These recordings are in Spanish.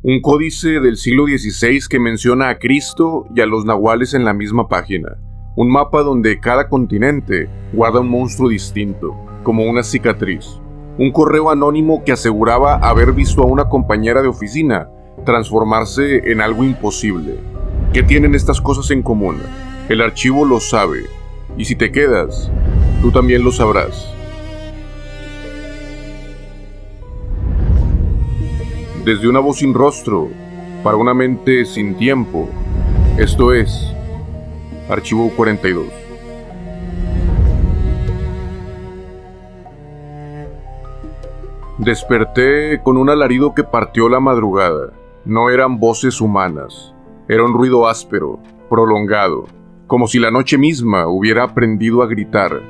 Un códice del siglo XVI que menciona a Cristo y a los nahuales en la misma página. Un mapa donde cada continente guarda un monstruo distinto, como una cicatriz. Un correo anónimo que aseguraba haber visto a una compañera de oficina transformarse en algo imposible. ¿Qué tienen estas cosas en común? El archivo lo sabe, y si te quedas, tú también lo sabrás. Desde una voz sin rostro, para una mente sin tiempo, esto es Archivo 42. Desperté con un alarido que partió la madrugada. No eran voces humanas, era un ruido áspero, prolongado, como si la noche misma hubiera aprendido a gritar.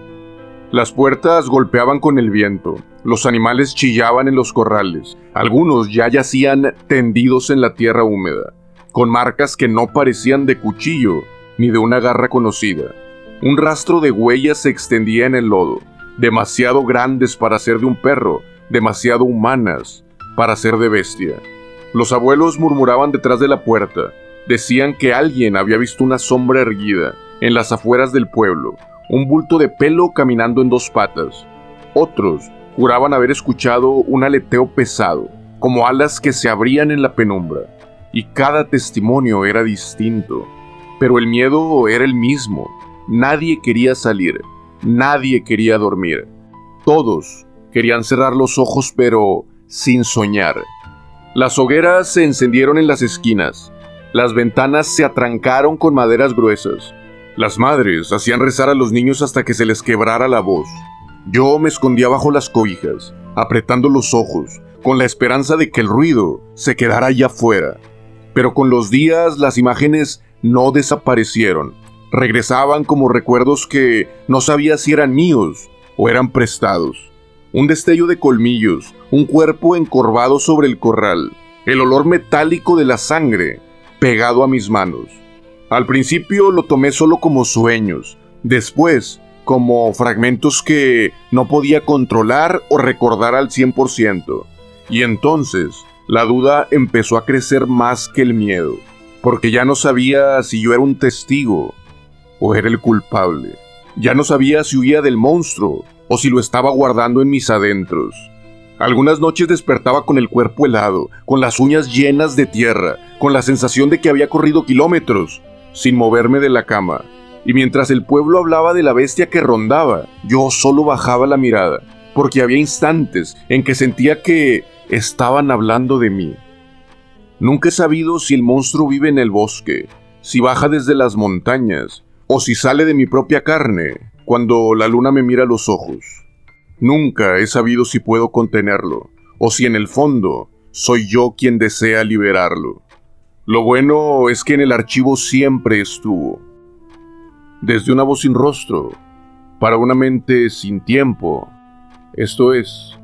Las puertas golpeaban con el viento, los animales chillaban en los corrales, algunos ya yacían tendidos en la tierra húmeda, con marcas que no parecían de cuchillo ni de una garra conocida. Un rastro de huellas se extendía en el lodo, demasiado grandes para ser de un perro, demasiado humanas para ser de bestia. Los abuelos murmuraban detrás de la puerta, decían que alguien había visto una sombra erguida en las afueras del pueblo, un bulto de pelo caminando en dos patas. Otros juraban haber escuchado un aleteo pesado, como alas que se abrían en la penumbra, y cada testimonio era distinto. Pero el miedo era el mismo. Nadie quería salir, nadie quería dormir. Todos querían cerrar los ojos, pero sin soñar. Las hogueras se encendieron en las esquinas, las ventanas se atrancaron con maderas gruesas. Las madres hacían rezar a los niños hasta que se les quebrara la voz. Yo me escondía bajo las cobijas, apretando los ojos, con la esperanza de que el ruido se quedara allá afuera. Pero con los días las imágenes no desaparecieron. Regresaban como recuerdos que no sabía si eran míos o eran prestados. Un destello de colmillos, un cuerpo encorvado sobre el corral, el olor metálico de la sangre pegado a mis manos. Al principio lo tomé solo como sueños, después como fragmentos que no podía controlar o recordar al 100%. Y entonces la duda empezó a crecer más que el miedo, porque ya no sabía si yo era un testigo o era el culpable. Ya no sabía si huía del monstruo o si lo estaba guardando en mis adentros. Algunas noches despertaba con el cuerpo helado, con las uñas llenas de tierra, con la sensación de que había corrido kilómetros sin moverme de la cama, y mientras el pueblo hablaba de la bestia que rondaba, yo solo bajaba la mirada, porque había instantes en que sentía que estaban hablando de mí. Nunca he sabido si el monstruo vive en el bosque, si baja desde las montañas, o si sale de mi propia carne cuando la luna me mira a los ojos. Nunca he sabido si puedo contenerlo, o si en el fondo soy yo quien desea liberarlo. Lo bueno es que en el archivo siempre estuvo. Desde una voz sin rostro, para una mente sin tiempo, esto es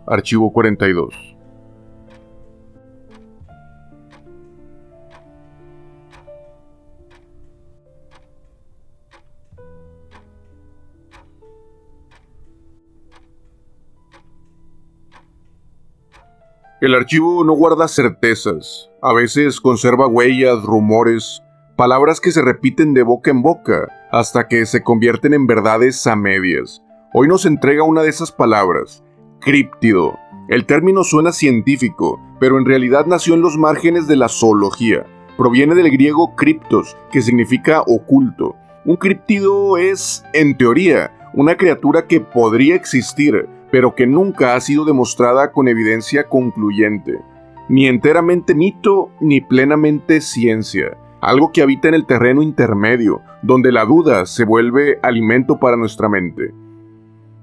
Archivo 42. El archivo no guarda certezas, a veces conserva huellas, rumores, palabras que se repiten de boca en boca hasta que se convierten en verdades a medias. Hoy nos entrega una de esas palabras, críptido. El término suena científico, pero en realidad nació en los márgenes de la zoología. Proviene del griego criptos, que significa oculto. Un críptido es, en teoría, una criatura que podría existir, pero que nunca ha sido demostrada con evidencia concluyente. Ni enteramente mito, ni plenamente ciencia. Algo que habita en el terreno intermedio, donde la duda se vuelve alimento para nuestra mente.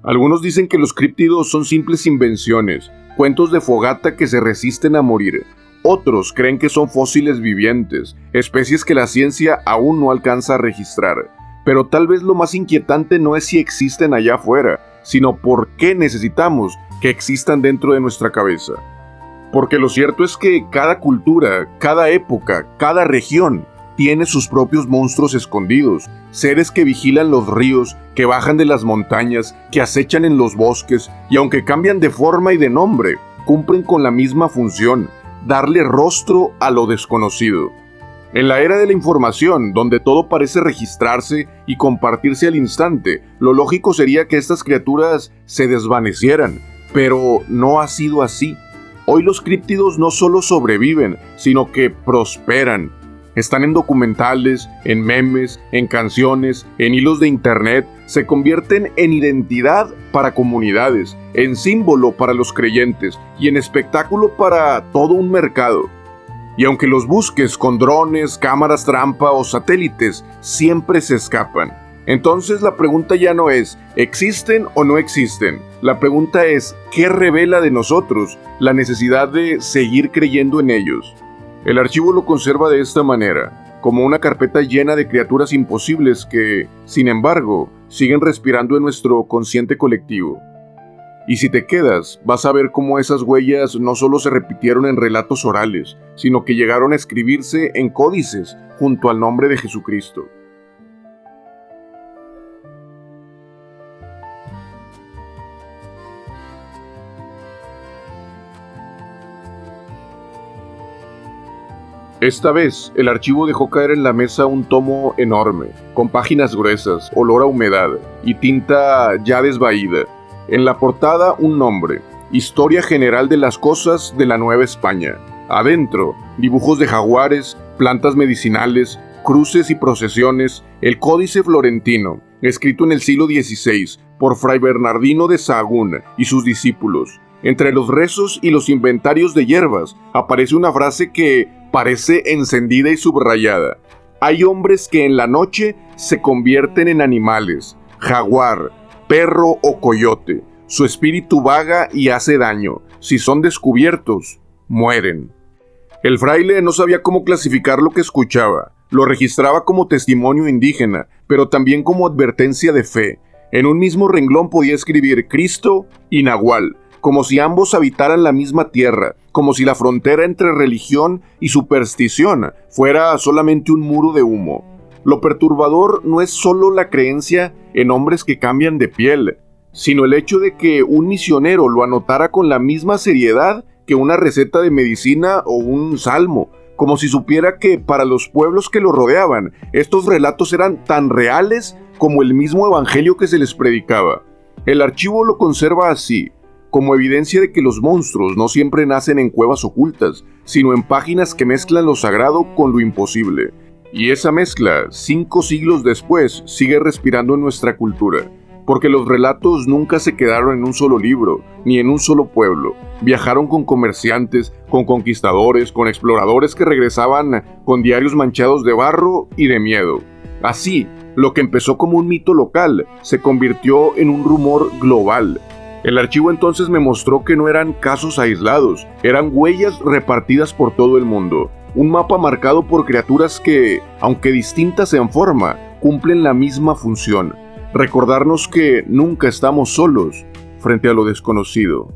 Algunos dicen que los críptidos son simples invenciones, cuentos de fogata que se resisten a morir. Otros creen que son fósiles vivientes, especies que la ciencia aún no alcanza a registrar. Pero tal vez lo más inquietante no es si existen allá afuera, sino por qué necesitamos que existan dentro de nuestra cabeza. Porque lo cierto es que cada cultura, cada época, cada región tiene sus propios monstruos escondidos, seres que vigilan los ríos, que bajan de las montañas, que acechan en los bosques, y aunque cambian de forma y de nombre, cumplen con la misma función: darle rostro a lo desconocido. En la era de la información, donde todo parece registrarse y compartirse al instante, lo lógico sería que estas criaturas se desvanecieran, pero no ha sido así. Hoy los críptidos no solo sobreviven, sino que prosperan. Están en documentales, en memes, en canciones, en hilos de internet, se convierten en identidad para comunidades, en símbolo para los creyentes y en espectáculo para todo un mercado. Y aunque los busques con drones, cámaras trampa o satélites, siempre se escapan. Entonces la pregunta ya no es, ¿existen o no existen? La pregunta es, ¿qué revela de nosotros la necesidad de seguir creyendo en ellos? El archivo lo conserva de esta manera, como una carpeta llena de criaturas imposibles que, sin embargo, siguen respirando en nuestro consciente colectivo. Y si te quedas, vas a ver cómo esas huellas no solo se repitieron en relatos orales, sino que llegaron a escribirse en códices junto al nombre de Jesucristo. Esta vez, el archivo dejó caer en la mesa un tomo enorme, con páginas gruesas, olor a humedad y tinta ya desvaída. En la portada un nombre, Historia General de las Cosas de la Nueva España. Adentro, dibujos de jaguares, plantas medicinales, cruces y procesiones, el Códice Florentino, escrito en el siglo XVI por Fray Bernardino de Sahagún y sus discípulos. Entre los rezos y los inventarios de hierbas aparece una frase que parece encendida y subrayada. Hay hombres que en la noche se convierten en animales, jaguar, perro o coyote. Su espíritu vaga y hace daño. Si son descubiertos, mueren. El fraile no sabía cómo clasificar lo que escuchaba. Lo registraba como testimonio indígena, pero también como advertencia de fe. En un mismo renglón podía escribir Cristo y Nahual, como si ambos habitaran la misma tierra, como si la frontera entre religión y superstición fuera solamente un muro de humo. Lo perturbador no es solo la creencia en hombres que cambian de piel, sino el hecho de que un misionero lo anotara con la misma seriedad que una receta de medicina o un salmo, como si supiera que para los pueblos que lo rodeaban, estos relatos eran tan reales como el mismo evangelio que se les predicaba. El archivo lo conserva así, como evidencia de que los monstruos no siempre nacen en cuevas ocultas, sino en páginas que mezclan lo sagrado con lo imposible. Y esa mezcla, 5 siglos después, sigue respirando en nuestra cultura, porque los relatos nunca se quedaron en un solo libro, ni en un solo pueblo. Viajaron con comerciantes, con conquistadores, con exploradores que regresaban con diarios manchados de barro y de miedo. Así, lo que empezó como un mito local, se convirtió en un rumor global. El archivo entonces me mostró que no eran casos aislados, eran huellas repartidas por todo el mundo. Un mapa marcado por criaturas que, aunque distintas en forma, cumplen la misma función. Recordarnos que nunca estamos solos frente a lo desconocido.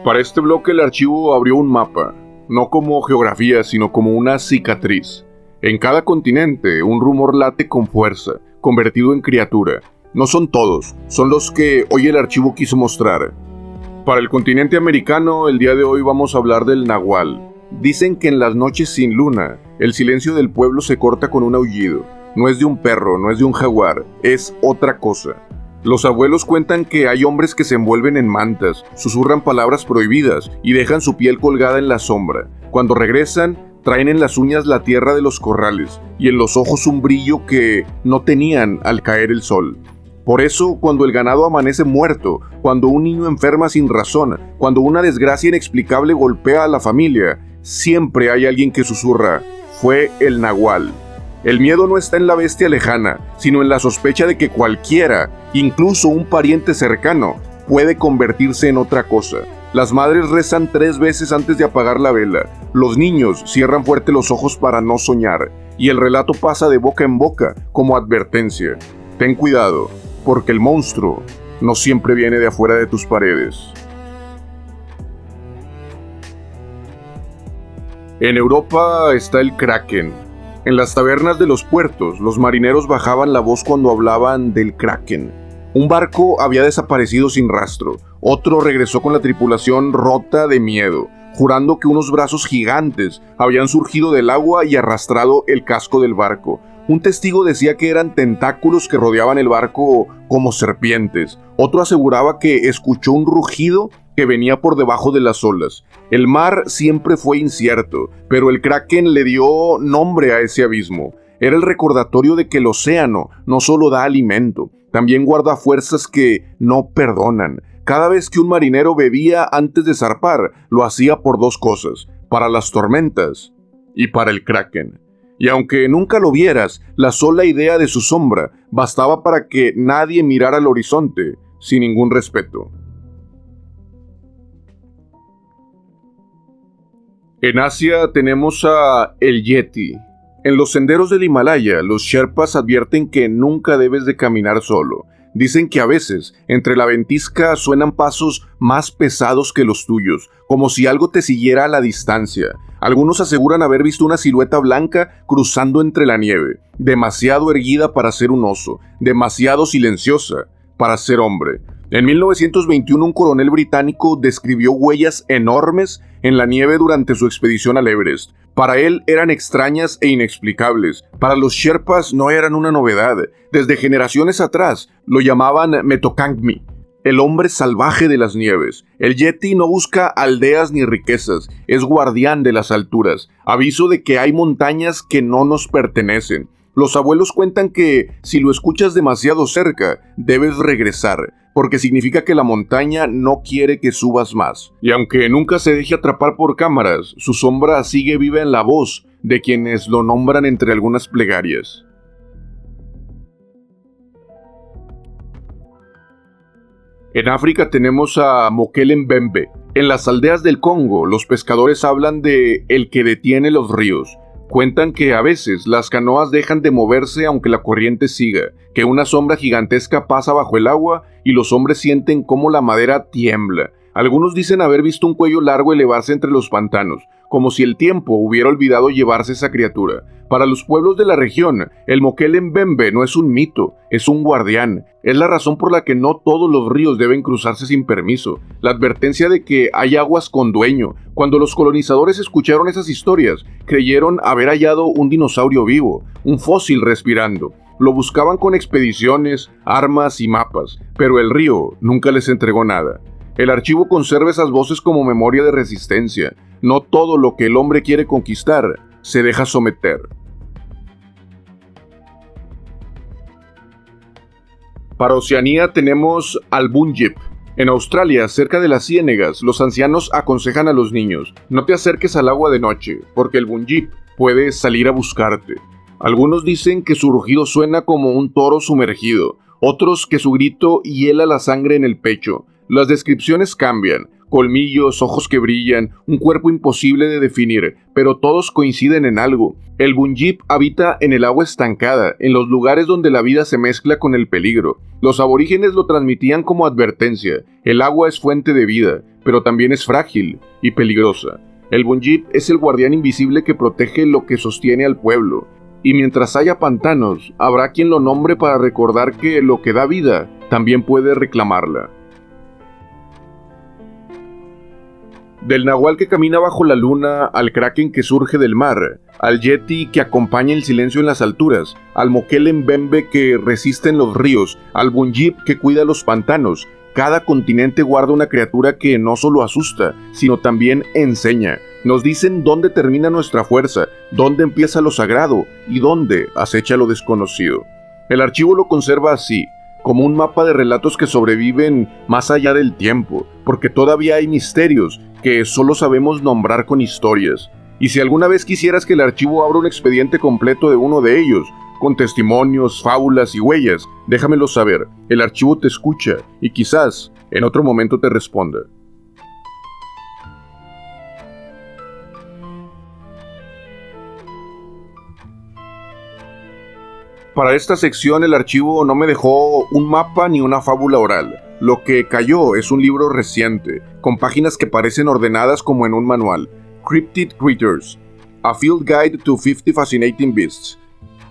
Para este bloque el archivo abrió un mapa, no como geografía, sino como una cicatriz. En cada continente, un rumor late con fuerza, convertido en criatura. No son todos, son los que hoy el archivo quiso mostrar. Para el continente americano, el día de hoy vamos a hablar del nahual. Dicen que en las noches sin luna, el silencio del pueblo se corta con un aullido. No es de un perro, no es de un jaguar, es otra cosa. Los abuelos cuentan que hay hombres que se envuelven en mantas, susurran palabras prohibidas y dejan su piel colgada en la sombra. Cuando regresan, traen en las uñas la tierra de los corrales y en los ojos un brillo que no tenían al caer el sol. Por eso, cuando el ganado amanece muerto, cuando un niño enferma sin razón, cuando una desgracia inexplicable golpea a la familia, siempre hay alguien que susurra, fue el nahual. El miedo no está en la bestia lejana, sino en la sospecha de que cualquiera, incluso un pariente cercano, puede convertirse en otra cosa. Las madres rezan 3 veces antes de apagar la vela, los niños cierran fuerte los ojos para no soñar, y el relato pasa de boca en boca como advertencia. Ten cuidado, porque el monstruo no siempre viene de afuera de tus paredes. En Europa está el Kraken. En las tabernas de los puertos, los marineros bajaban la voz cuando hablaban del Kraken. Un barco había desaparecido sin rastro, otro regresó con la tripulación rota de miedo, jurando que unos brazos gigantes habían surgido del agua y arrastrado el casco del barco. Un testigo decía que eran tentáculos que rodeaban el barco como serpientes. Otro aseguraba que escuchó un rugido que venía por debajo de las olas. El mar siempre fue incierto, pero el Kraken le dio nombre a ese abismo. Era el recordatorio de que el océano no solo da alimento, también guarda fuerzas que no perdonan. Cada vez que un marinero bebía antes de zarpar, lo hacía por dos cosas: para las tormentas y para el Kraken. Y aunque nunca lo vieras, la sola idea de su sombra bastaba para que nadie mirara al horizonte sin ningún respeto. En Asia tenemos a el Yeti. En los senderos del Himalaya, los Sherpas advierten que nunca debes de caminar solo. Dicen que a veces, entre la ventisca suenan pasos más pesados que los tuyos, como si algo te siguiera a la distancia. Algunos aseguran haber visto una silueta blanca cruzando entre la nieve, demasiado erguida para ser un oso, demasiado silenciosa para ser hombre. En 1921, un coronel británico describió huellas enormes en la nieve durante su expedición al Everest. Para él eran extrañas e inexplicables. Para los Sherpas no eran una novedad. Desde generaciones atrás lo llamaban Metokangmi, el hombre salvaje de las nieves. El Yeti no busca aldeas ni riquezas, es guardián de las alturas, aviso de que hay montañas que no nos pertenecen. Los abuelos cuentan que si lo escuchas demasiado cerca, debes regresar, porque significa que la montaña no quiere que subas más. Y aunque nunca se deje atrapar por cámaras, su sombra sigue viva en la voz de quienes lo nombran entre algunas plegarias. En África tenemos a Mokele Mbembe. En las aldeas del Congo, los pescadores hablan de el que detiene los ríos. Cuentan que a veces las canoas dejan de moverse aunque la corriente siga, que una sombra gigantesca pasa bajo el agua y los hombres sienten cómo la madera tiembla. Algunos dicen haber visto un cuello largo elevarse entre los pantanos, como si el tiempo hubiera olvidado llevarse esa criatura. Para los pueblos de la región, el Mokele Mbembe no es un mito, es un guardián. Es la razón por la que no todos los ríos deben cruzarse sin permiso. La advertencia de que hay aguas con dueño. Cuando los colonizadores escucharon esas historias, creyeron haber hallado un dinosaurio vivo, un fósil respirando. Lo buscaban con expediciones, armas y mapas, pero el río nunca les entregó nada. El archivo conserva esas voces como memoria de resistencia. No todo lo que el hombre quiere conquistar se deja someter. Para Oceanía tenemos al Bunjip. En Australia, cerca de las ciénegas, los ancianos aconsejan a los niños: no te acerques al agua de noche, porque el Bunjip puede salir a buscarte. Algunos dicen que su rugido suena como un toro sumergido, otros que su grito hiela la sangre en el pecho. Las descripciones cambian: colmillos, ojos que brillan, un cuerpo imposible de definir, pero todos coinciden en algo. El Bunjip habita en el agua estancada, en los lugares donde la vida se mezcla con el peligro. Los aborígenes lo transmitían como advertencia: el agua es fuente de vida, pero también es frágil y peligrosa. El Bunjip es el guardián invisible que protege lo que sostiene al pueblo. Y mientras haya pantanos, habrá quien lo nombre para recordar que lo que da vida también puede reclamarla. Del nahual que camina bajo la luna, al kraken que surge del mar, al yeti que acompaña el silencio en las alturas, al Mokele Mbembe que resiste en los ríos, al Bunjip que cuida los pantanos, cada continente guarda una criatura que no solo asusta, sino también enseña. Nos dicen dónde termina nuestra fuerza, dónde empieza lo sagrado y dónde acecha lo desconocido. El archivo lo conserva así, como un mapa de relatos que sobreviven más allá del tiempo, porque todavía hay misterios que solo sabemos nombrar con historias. Y si alguna vez quisieras que el archivo abra un expediente completo de uno de ellos, con testimonios, fábulas y huellas, déjamelo saber. El archivo te escucha y quizás en otro momento te responda. Para esta sección el archivo no me dejó un mapa ni una fábula oral. Lo que cayó es un libro reciente, con páginas que parecen ordenadas como en un manual. Cryptid Critters. A Field Guide to 50 Fascinating Beasts.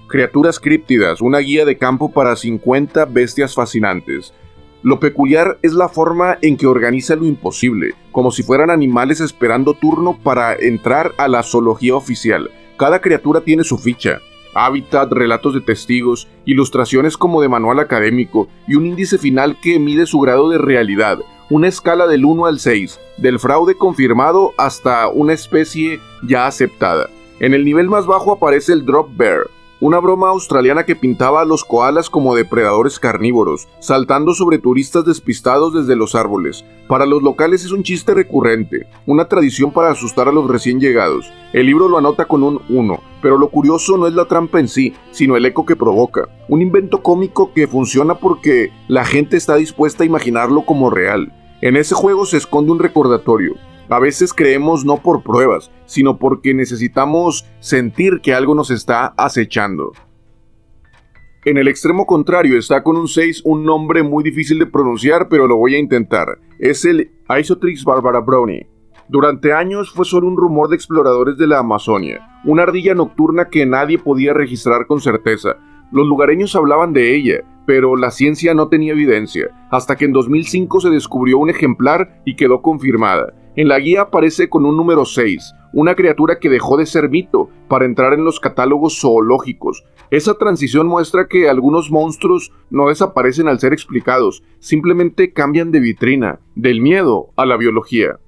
Criaturas críptidas, una guía de campo para 50 bestias fascinantes. Lo peculiar es la forma en que organiza lo imposible, como si fueran animales esperando turno para entrar a la zoología oficial. Cada criatura tiene su ficha, hábitat, relatos de testigos, ilustraciones como de manual académico y un índice final que mide su grado de realidad, una escala del 1 al 6, del fraude confirmado hasta una especie ya aceptada. En el nivel más bajo aparece el Drop Bear, una broma australiana que pintaba a los koalas como depredadores carnívoros, saltando sobre turistas despistados desde los árboles. Para los locales es un chiste recurrente, una tradición para asustar a los recién llegados. El libro lo anota con un 1, pero lo curioso no es la trampa en sí, sino el eco que provoca. Un invento cómico que funciona porque la gente está dispuesta a imaginarlo como real. En ese juego se esconde un recordatorio. A veces creemos no por pruebas, sino porque necesitamos sentir que algo nos está acechando. En el extremo contrario está con un 6 un nombre muy difícil de pronunciar, pero lo voy a intentar. Es el Isotrix barbarabroni. Durante años fue solo un rumor de exploradores de la Amazonia, una ardilla nocturna que nadie podía registrar con certeza. Los lugareños hablaban de ella, pero la ciencia no tenía evidencia, hasta que en 2005 se descubrió un ejemplar y quedó confirmada. En la guía aparece con un número 6, una criatura que dejó de ser mito para entrar en los catálogos zoológicos. Esa transición muestra que algunos monstruos no desaparecen al ser explicados, simplemente cambian de vitrina, del miedo a la biología.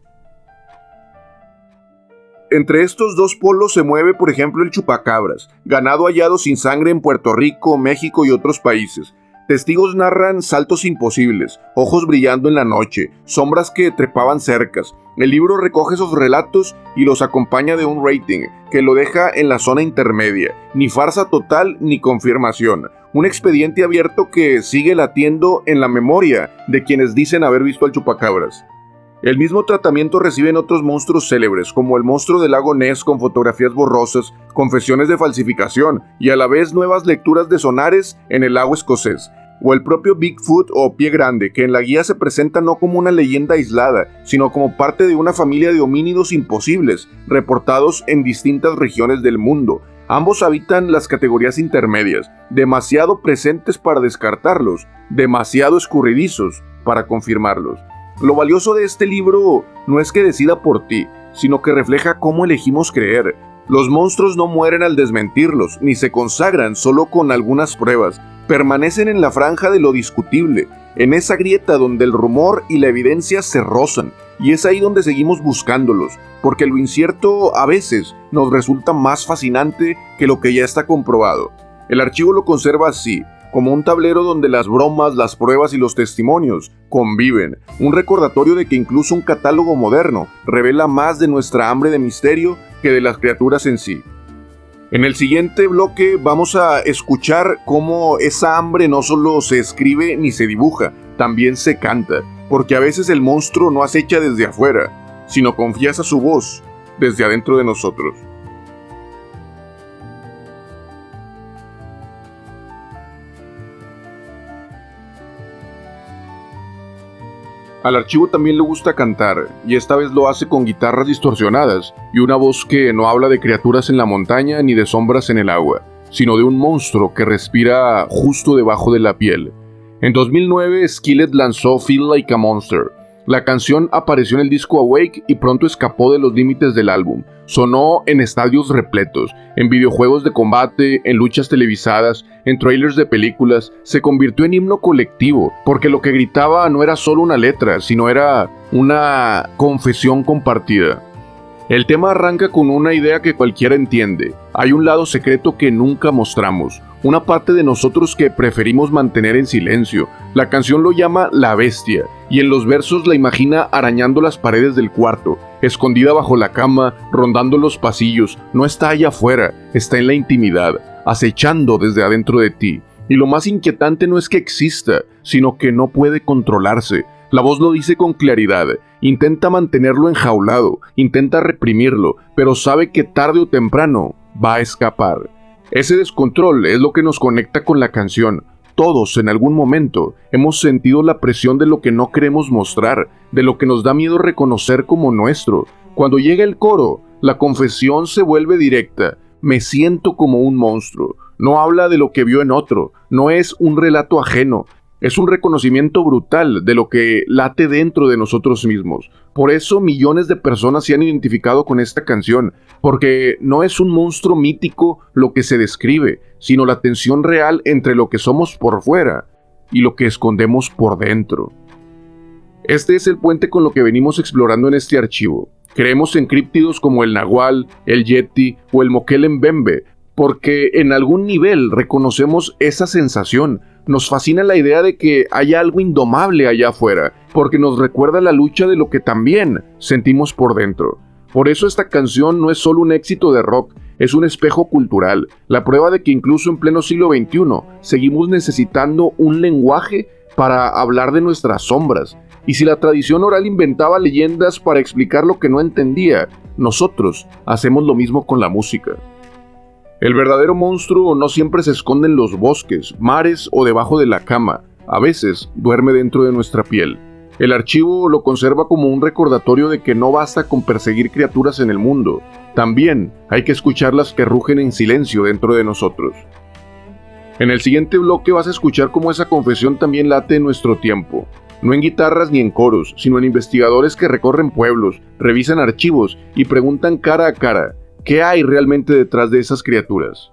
Entre estos dos polos se mueve, por ejemplo, el chupacabras, ganado hallado sin sangre en Puerto Rico, México y otros países. Testigos narran saltos imposibles, ojos brillando en la noche, sombras que trepaban cercas. El libro recoge esos relatos y los acompaña de un rating, que lo deja en la zona intermedia, ni farsa total ni confirmación. Un expediente abierto que sigue latiendo en la memoria de quienes dicen haber visto al chupacabras. El mismo tratamiento reciben otros monstruos célebres, como el monstruo del lago Ness con fotografías borrosas, confesiones de falsificación y a la vez nuevas lecturas de sonares en el lago escocés, o el propio Bigfoot o Pie Grande, que en la guía se presenta no como una leyenda aislada, sino como parte de una familia de homínidos imposibles, reportados en distintas regiones del mundo. Ambos habitan las categorías intermedias, demasiado presentes para descartarlos, demasiado escurridizos para confirmarlos. Lo valioso de este libro no es que decida por ti, sino que refleja cómo elegimos creer. Los monstruos no mueren al desmentirlos, ni se consagran solo con algunas pruebas. Permanecen en la franja de lo discutible, en esa grieta donde el rumor y la evidencia se rozan, y es ahí donde seguimos buscándolos, porque lo incierto a veces nos resulta más fascinante que lo que ya está comprobado. El archivo lo conserva así, como un tablero donde las bromas, las pruebas y los testimonios conviven, un recordatorio de que incluso un catálogo moderno revela más de nuestra hambre de misterio que de las criaturas en sí. En el siguiente bloque vamos a escuchar cómo esa hambre no solo se escribe ni se dibuja, también se canta, porque a veces el monstruo no acecha desde afuera, sino confiesa su voz desde adentro de nosotros. Al archivo también le gusta cantar, y esta vez lo hace con guitarras distorsionadas y una voz que no habla de criaturas en la montaña ni de sombras en el agua, sino de un monstruo que respira justo debajo de la piel. En 2009, Skillet lanzó Feel Like a Monster. La canción apareció en el disco Awake y pronto escapó de los límites del álbum. Sonó en estadios repletos, en videojuegos de combate, en luchas televisadas, en trailers de películas. Se convirtió en himno colectivo, porque lo que gritaba no era solo una letra, sino era una confesión compartida. El tema arranca con una idea que cualquiera entiende. Hay un lado secreto que nunca mostramos, una parte de nosotros que preferimos mantener en silencio. La canción lo llama La Bestia, y en los versos la imagina arañando las paredes del cuarto, escondida bajo la cama, rondando los pasillos. No está allá afuera, está en la intimidad, acechando desde adentro de ti. Y lo más inquietante no es que exista, sino que no puede controlarse. La voz lo dice con claridad, intenta mantenerlo enjaulado, intenta reprimirlo, pero sabe que tarde o temprano va a escapar. Ese descontrol es lo que nos conecta con la canción. Todos en algún momento hemos sentido la presión de lo que no queremos mostrar, de lo que nos da miedo reconocer como nuestro. Cuando llega el coro, La confesión se vuelve directa. Me siento como un monstruo. No habla de lo que vio en otro. No es un relato ajeno. Es un reconocimiento brutal de lo que late dentro de nosotros mismos. Por eso millones de personas se han identificado con esta canción, porque no es un monstruo mítico lo que se describe, sino la tensión real entre lo que somos por fuera y lo que escondemos por dentro. Este es el puente con lo que venimos explorando en este archivo. Creemos en críptidos como el Nahual, el Yeti o el Mokele Mbembe, porque en algún nivel reconocemos esa sensación. Nos fascina la idea de que hay algo indomable allá afuera, porque nos recuerda la lucha de lo que también sentimos por dentro. Por eso esta canción no es solo un éxito de rock, es un espejo cultural, la prueba de que incluso en pleno siglo XXI seguimos necesitando un lenguaje para hablar de nuestras sombras. Y si la tradición oral inventaba leyendas para explicar lo que no entendía, nosotros hacemos lo mismo con la música. El verdadero monstruo no siempre se esconde en los bosques, mares o debajo de la cama. A veces duerme dentro de nuestra piel. El archivo lo conserva como un recordatorio de que no basta con perseguir criaturas en el mundo. También hay que escucharlas que rugen en silencio dentro de nosotros. En el siguiente bloque vas a escuchar cómo esa confesión también late en nuestro tiempo. No en guitarras ni en coros, sino en investigadores que recorren pueblos, revisan archivos y preguntan cara a cara, ¿qué hay realmente detrás de esas criaturas?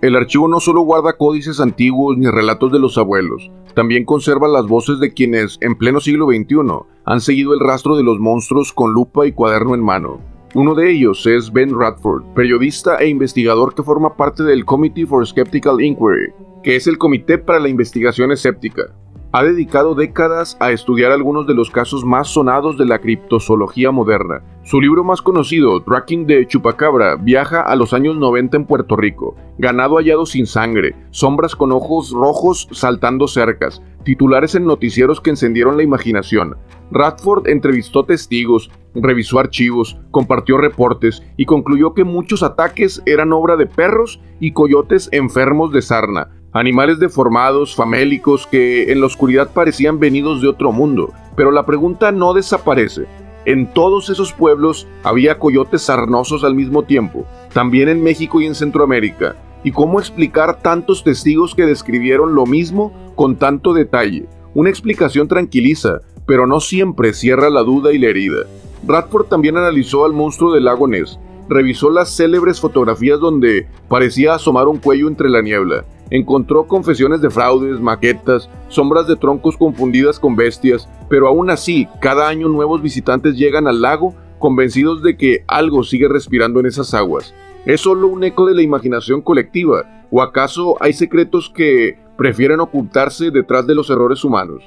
El archivo no solo guarda códices antiguos ni relatos de los abuelos, también conserva las voces de quienes, en pleno siglo XXI, han seguido el rastro de los monstruos con lupa y cuaderno en mano. Uno de ellos es Ben Radford, periodista e investigador que forma parte del Committee for Skeptical Inquiry, que es el comité para la investigación escéptica. Ha dedicado décadas a estudiar algunos de los casos más sonados de la criptozoología moderna. Su libro más conocido, Tracking the Chupacabra, viaja a los años 90 en Puerto Rico. Ganado hallado sin sangre, sombras con ojos rojos saltando cercas, titulares en noticieros que encendieron la imaginación. Radford entrevistó testigos, revisó archivos, compartió reportes y concluyó que muchos ataques eran obra de perros y coyotes enfermos de sarna. Animales deformados, famélicos, que en la oscuridad parecían venidos de otro mundo. Pero la pregunta no desaparece. En todos esos pueblos había coyotes sarnosos al mismo tiempo, también en México y en Centroamérica. ¿Y cómo explicar tantos testigos que describieron lo mismo con tanto detalle? Una explicación tranquiliza, pero no siempre cierra la duda y la herida. Radford también analizó al monstruo del lago Ness. Revisó las célebres fotografías donde parecía asomar un cuello entre la niebla. Encontró confesiones de fraudes, maquetas, sombras de troncos confundidas con bestias, pero aún así, cada año nuevos visitantes llegan al lago convencidos de que algo sigue respirando en esas aguas. ¿Es solo un eco de la imaginación colectiva? ¿O acaso hay secretos que prefieren ocultarse detrás de los errores humanos?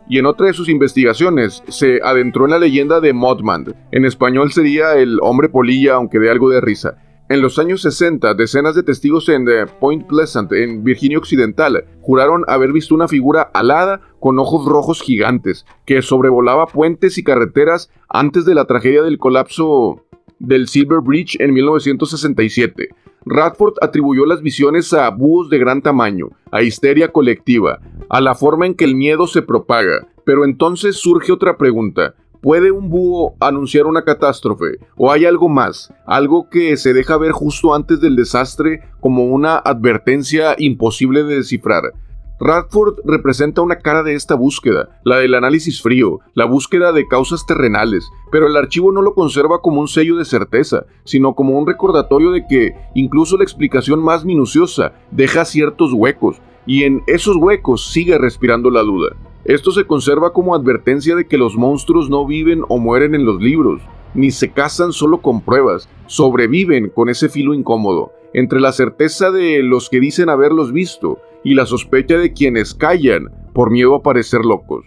Y en otra de sus investigaciones se adentró en la leyenda de Mothman. En español sería el hombre polilla, aunque dé algo de risa. En los años 60, decenas de testigos en Point Pleasant, en Virginia Occidental, juraron haber visto una figura alada con ojos rojos gigantes, que sobrevolaba puentes y carreteras antes de la tragedia del colapso del Silver Bridge en 1967. Radford atribuyó las visiones a búhos de gran tamaño, a histeria colectiva, a la forma en que el miedo se propaga. Pero entonces surge otra pregunta. ¿Puede un búho anunciar una catástrofe? ¿O hay algo más? Algo que se deja ver justo antes del desastre como una advertencia imposible de descifrar. Radford representa una cara de esta búsqueda, la del análisis frío, la búsqueda de causas terrenales, pero el archivo no lo conserva como un sello de certeza, sino como un recordatorio de que incluso la explicación más minuciosa deja ciertos huecos, y en esos huecos sigue respirando la duda. Esto se conserva como advertencia de que los monstruos no viven o mueren en los libros, ni se casan solo con pruebas, sobreviven con ese filo incómodo, entre la certeza de los que dicen haberlos visto y la sospecha de quienes callan por miedo a parecer locos.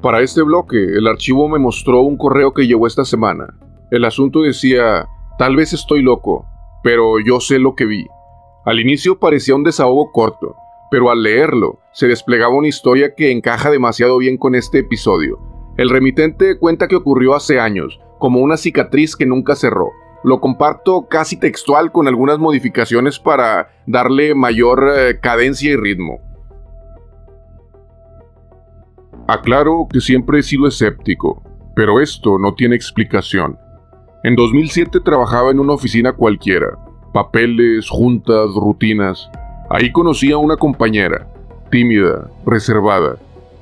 Para este bloque, el archivo me mostró un correo que llegó esta semana. El asunto decía, tal vez estoy loco, pero yo sé lo que vi. Al inicio parecía un desahogo corto, pero al leerlo, se desplegaba una historia que encaja demasiado bien con este episodio. El remitente cuenta que ocurrió hace años, como una cicatriz que nunca cerró. Lo comparto casi textual con algunas modificaciones para darle mayor cadencia y ritmo. Aclaro que siempre he sido escéptico, pero esto no tiene explicación. En 2007 trabajaba en una oficina cualquiera. Papeles, juntas, rutinas. Ahí conocí a una compañera, tímida, reservada.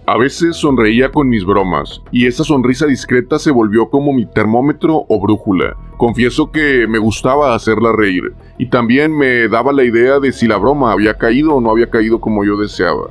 A veces sonreía con mis bromas, y esa sonrisa discreta se volvió como mi termómetro o brújula. Confieso que me gustaba hacerla reír, y también me daba la idea de si la broma había caído o no había caído como yo deseaba.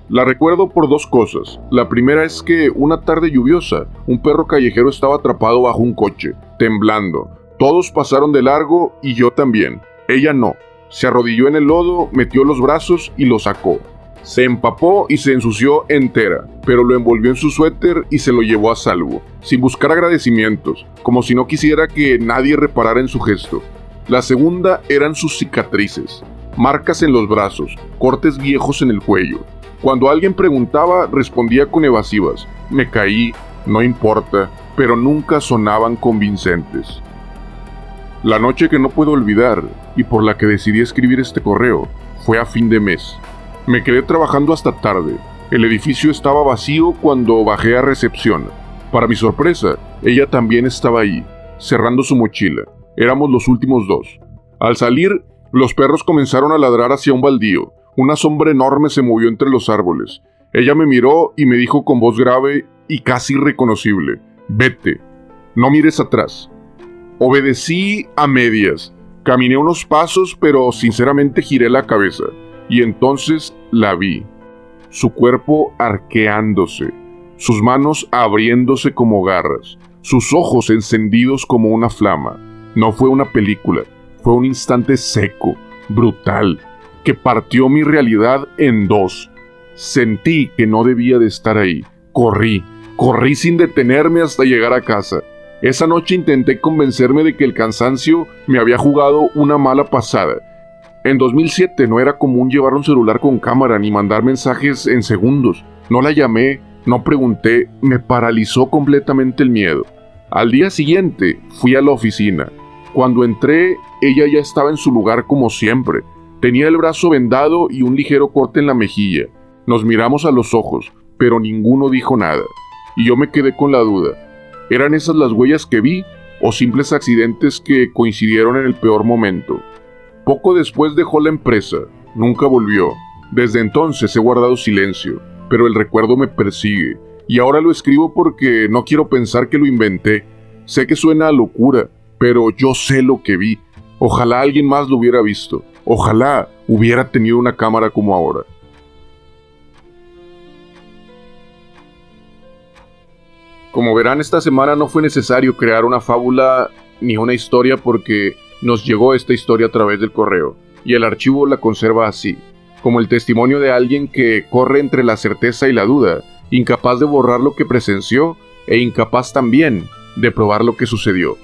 La recuerdo por dos cosas. La primera es que una tarde lluviosa, un perro callejero estaba atrapado bajo un coche, temblando. Todos pasaron de largo y yo también. Ella no. Se arrodilló en el lodo, metió los brazos y lo sacó. Se empapó y se ensució entera, pero lo envolvió en su suéter y se lo llevó a salvo, sin buscar agradecimientos, como si no quisiera que nadie reparara en su gesto. La segunda eran sus cicatrices, marcas en los brazos, cortes viejos en el cuello. Cuando alguien preguntaba, respondía con evasivas. Me caí, no importa, pero nunca sonaban convincentes. La noche que no puedo olvidar, y por la que decidí escribir este correo, fue a fin de mes. Me quedé trabajando hasta tarde. El edificio estaba vacío cuando bajé a recepción. Para mi sorpresa, ella también estaba ahí, cerrando su mochila. Éramos los últimos dos. Al salir, los perros comenzaron a ladrar hacia un baldío. Una sombra enorme se movió entre los árboles. Ella me miró y me dijo con voz grave y casi irreconocible: «Vete, no mires atrás». Obedecí a medias. Caminé unos pasos, pero sinceramente giré la cabeza. Y entonces la vi. Su cuerpo arqueándose, sus manos abriéndose como garras, sus ojos encendidos como una flama. No fue una película, fue un instante seco, brutal, que partió mi realidad en dos. Sentí que no debía de estar ahí. Corrí sin detenerme hasta llegar a casa. Esa noche intenté convencerme de que el cansancio me había jugado una mala pasada. En 2007 no era común llevar un celular con cámara ni mandar mensajes en segundos. No la llamé, no pregunté, me paralizó completamente el miedo. Al día siguiente fui a la oficina. Cuando entré, ella ya estaba en su lugar como siempre. Tenía el brazo vendado y un ligero corte en la mejilla. Nos miramos a los ojos, pero ninguno dijo nada. Y yo me quedé con la duda. ¿Eran esas las huellas que vi o simples accidentes que coincidieron en el peor momento? Poco después dejó la empresa. Nunca volvió. Desde entonces he guardado silencio, pero el recuerdo me persigue. Y ahora lo escribo porque no quiero pensar que lo inventé. Sé que suena a locura, pero yo sé lo que vi. Ojalá alguien más lo hubiera visto. Ojalá hubiera tenido una cámara como ahora. Como verán, esta semana no fue necesario crear una fábula ni una historia porque nos llegó esta historia a través del correo, y el archivo la conserva así, como el testimonio de alguien que corre entre la certeza y la duda, incapaz de borrar lo que presenció e incapaz también de probar lo que sucedió.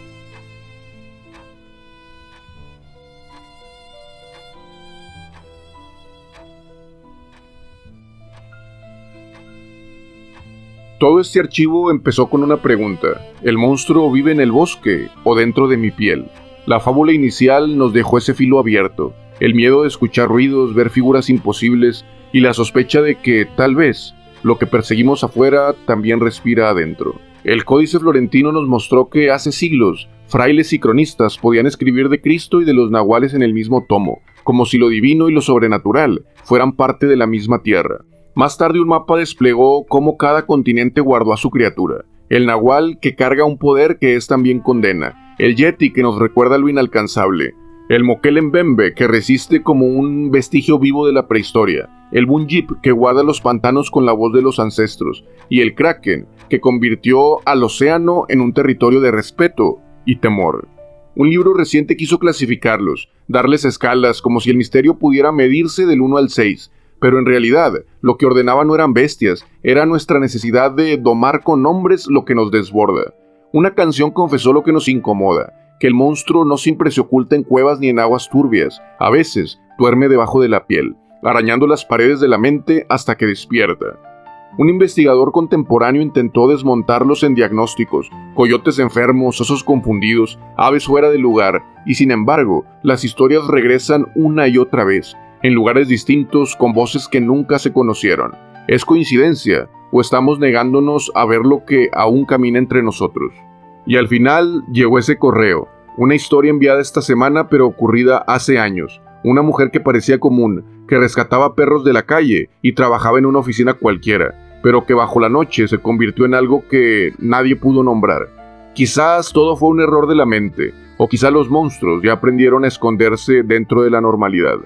Todo este archivo empezó con una pregunta: ¿el monstruo vive en el bosque o dentro de mi piel? La fábula inicial nos dejó ese filo abierto, el miedo de escuchar ruidos, ver figuras imposibles y la sospecha de que, tal vez, lo que perseguimos afuera también respira adentro. El Códice Florentino nos mostró que hace siglos, frailes y cronistas podían escribir de Cristo y de los nahuales en el mismo tomo, como si lo divino y lo sobrenatural fueran parte de la misma tierra. Más tarde un mapa desplegó cómo cada continente guardó a su criatura. El nahual que carga un poder que es también condena. El yeti que nos recuerda lo inalcanzable. El moquel-en-bembe que resiste como un vestigio vivo de la prehistoria. El bunjip que guarda los pantanos con la voz de los ancestros. Y el kraken que convirtió al océano en un territorio de respeto y temor. Un libro reciente quiso clasificarlos, darles escalas como si el misterio pudiera medirse del 1 al 6. Pero en realidad, lo que ordenaba no eran bestias, era nuestra necesidad de domar con nombres lo que nos desborda. Una canción confesó lo que nos incomoda, que el monstruo no siempre se oculta en cuevas ni en aguas turbias, a veces duerme debajo de la piel. arañando las paredes de la mente hasta que despierta. Un investigador contemporáneo intentó desmontarlos en diagnósticos, coyotes enfermos, osos confundidos, aves fuera de lugar, y sin embargo, las historias regresan una y otra vez, en lugares distintos, con voces que nunca se conocieron. ¿Es coincidencia? ¿O estamos negándonos a ver lo que aún camina entre nosotros? Y al final llegó ese correo, una historia enviada esta semana pero ocurrida hace años. Una mujer que parecía común, que rescataba perros de la calle y trabajaba en una oficina cualquiera, pero que bajo la noche se convirtió en algo que nadie pudo nombrar. Quizás todo fue un error de la mente, o quizás los monstruos ya aprendieron a esconderse dentro de la normalidad.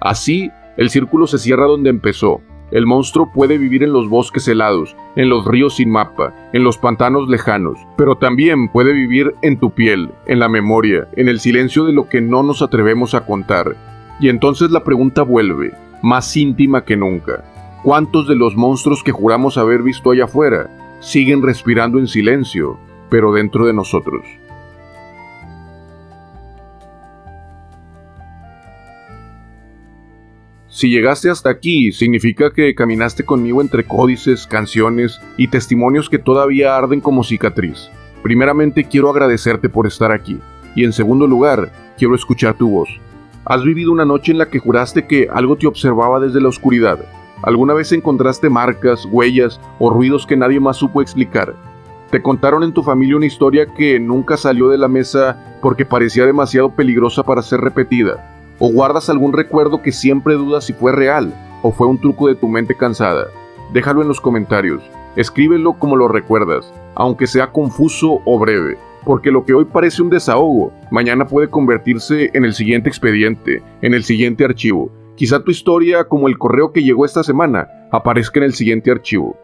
Así, el círculo se cierra donde empezó. El monstruo puede vivir en los bosques helados, en los ríos sin mapa, en los pantanos lejanos, pero también puede vivir en tu piel, en la memoria, en el silencio de lo que no nos atrevemos a contar. Y entonces la pregunta vuelve, más íntima que nunca. ¿Cuántos de los monstruos que juramos haber visto allá afuera siguen respirando en silencio, pero dentro de nosotros? Si llegaste hasta aquí, significa que caminaste conmigo entre códices, canciones y testimonios que todavía arden como cicatriz. Primeramente quiero agradecerte por estar aquí, y en segundo lugar, quiero escuchar tu voz. ¿Has vivido una noche en la que juraste que algo te observaba desde la oscuridad? ¿Alguna vez encontraste marcas, huellas o ruidos que nadie más supo explicar? ¿Te contaron en tu familia una historia que nunca salió de la mesa porque parecía demasiado peligrosa para ser repetida? ¿O guardas algún recuerdo que siempre dudas si fue real o fue un truco de tu mente cansada? Déjalo en los comentarios. Escríbelo como lo recuerdas, aunque sea confuso o breve, porque lo que hoy parece un desahogo, mañana puede convertirse en el siguiente expediente, en el siguiente archivo. Quizá tu historia, como el correo que llegó esta semana, aparezca en el siguiente archivo.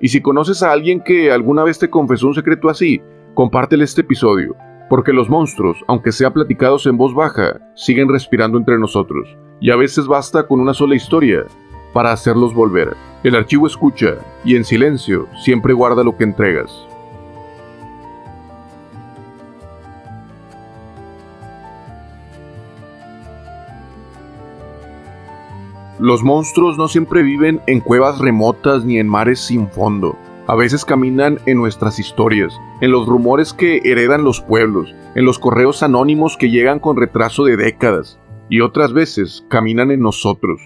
Y si conoces a alguien que alguna vez te confesó un secreto así, compártele este episodio. Porque los monstruos, aunque sea platicados en voz baja, siguen respirando entre nosotros, y a veces basta con una sola historia para hacerlos volver. El archivo escucha, y en silencio siempre guarda lo que entregas. Los monstruos no siempre viven en cuevas remotas ni en mares sin fondo. A veces caminan en nuestras historias, en los rumores que heredan los pueblos, en los correos anónimos que llegan con retraso de décadas, y otras veces caminan en nosotros.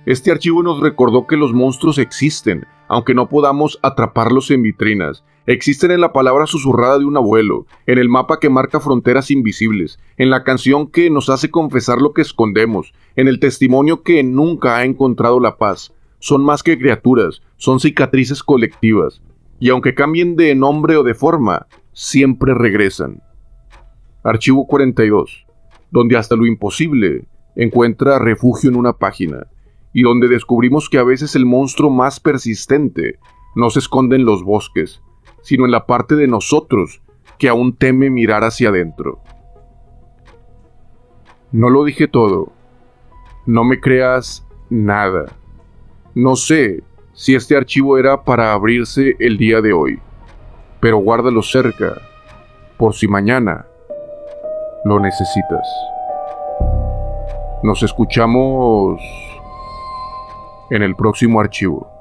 Este archivo nos recordó que los monstruos existen, aunque no podamos atraparlos en vitrinas. Existen en la palabra susurrada de un abuelo, en el mapa que marca fronteras invisibles, en la canción que nos hace confesar lo que escondemos, en el testimonio que nunca ha encontrado la paz. Son más que criaturas, son cicatrices colectivas, y aunque cambien de nombre o de forma, siempre regresan. Archivo 42, donde hasta lo imposible encuentra refugio en una página, y donde descubrimos que a veces el monstruo más persistente no se esconde en los bosques, sino en la parte de nosotros que aún teme mirar hacia adentro. No lo dije todo, no me creas nada. No sé si este archivo era para abrirse el día de hoy, pero guárdalo cerca, por si mañana lo necesitas. Nos escuchamos en el próximo archivo.